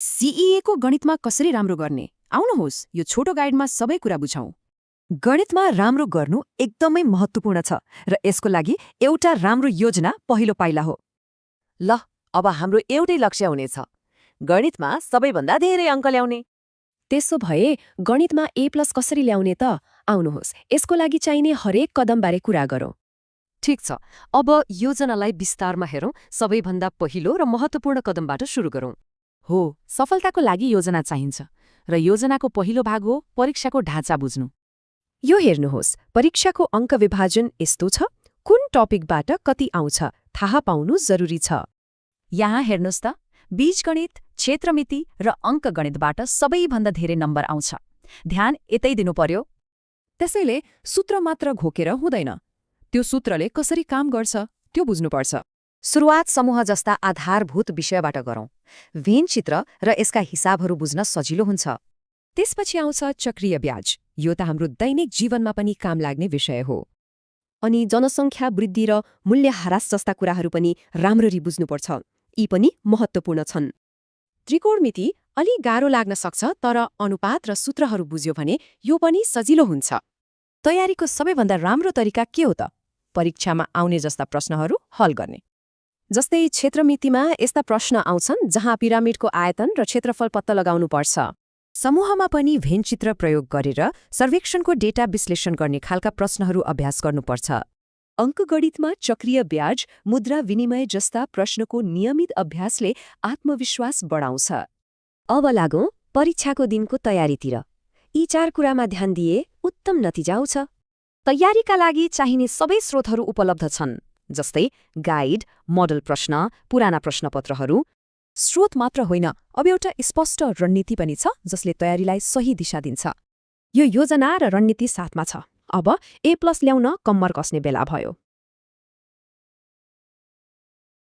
सीईएको गणितमा कसरी राम्रो गर्ने? आउनुहोस् यो छोटो गाइडमा सबै कुरा बुझौँ। गणितमा राम्रो गर्नु एकदमै महत्त्वपूर्ण छ र यसको लागि एउटा राम्रो योजना पहिलो पाइला हो। ल अब हाम्रो एउटै लक्ष्य हुनेछ, गणितमा सबैभन्दा धेरै अङ्क ल्याउने। त्यसो भए गणितमा A+ कसरी ल्याउने त? आउनुहोस् यसको लागि चाहिने हरेक कदमबारे कुरा गरौँ। ठिक छ, अब योजनालाई विस्तारमा हेरौँ। सबैभन्दा पहिलो र महत्त्वपूर्ण कदमबाट सुरु गरौँ। हो, सफलताको लागि योजना चाहिन्छ र योजनाको पहिलो भाग हो परीक्षाको ढाँचा बुझ्नु। यो हेर्नुहोस्, परीक्षाको अङ्क विभाजन यस्तो छ। कुन टपिकबाट कति आउँछ थाहा पाउनु जरुरी छ। यहाँ हेर्नुहोस् त, बीजगणित, क्षेत्रमिति र अङ्कगणितबाट सबैभन्दा धेरै नम्बर आउँछ। ध्यान यतै दिनु पर्यो। त्यसैले सूत्र मात्र घोकेर हुँदैन, त्यो सूत्रले कसरी काम गर्छ त्यो बुझ्नुपर्छ। सुरुवात समूह जस्ता आधारभूत विषयबाट गरौँ। भेन चित्र र यसका हिसाबहरू बुझ्न सजिलो हुन्छ। त्यसपछि आउँछ चक्रीय ब्याज। यो त हाम्रो दैनिक जीवनमा पनि काम लाग्ने विषय हो। अनि जनसङ्ख्या वृद्धि र मूल्य ह्रास जस्ता कुराहरू पनि राम्ररी बुझ्नुपर्छ। यी पनि महत्त्वपूर्ण छन्। त्रिकोणमिति अलि गाह्रो लाग्न सक्छ, तर अनुपात र सूत्रहरू बुझ्यो भने यो पनि सजिलो हुन्छ। तयारीको सबैभन्दा राम्रो तरिका के हो त? परीक्षामा आउने जस्ता प्रश्नहरू हल गर्ने। जस्तै क्षेत्रमितिमा यस्ता प्रश्न आउँछन् जहाँ पिरामिडको आयतन र क्षेत्रफल पत्ता लगाउनुपर्छ। समूहमा पनि भेन चित्र प्रयोग गरेर सर्वेक्षणको डेटा विश्लेषण गर्ने खालका प्रश्नहरू अभ्यास गर्नुपर्छ। अङ्कगणितमा चक्रीय ब्याज, मुद्रा विनिमय जस्ता प्रश्नको नियमित अभ्यासले आत्मविश्वास बढाउँछ। अब लागौँ परीक्षाको दिनको तयारीतिर। यी 4 कुरामा ध्यान दिए उत्तम नतिजा आउँछ। तयारीका लागि चाहिने सबै स्रोतहरू उपलब्ध छन्, जस्तै गाइड, मोडल प्रश्न, पुराना प्रश्नपत्रहरू। स्रोत मात्र होइन, अब एउटा स्पष्ट रणनीति पनि छ जसले तयारीलाई सही दिशा दिन्छ। यो योजना र रणनीति साथमा छ। अब A+ ल्याउन कम्मर कस्ने बेला भयो।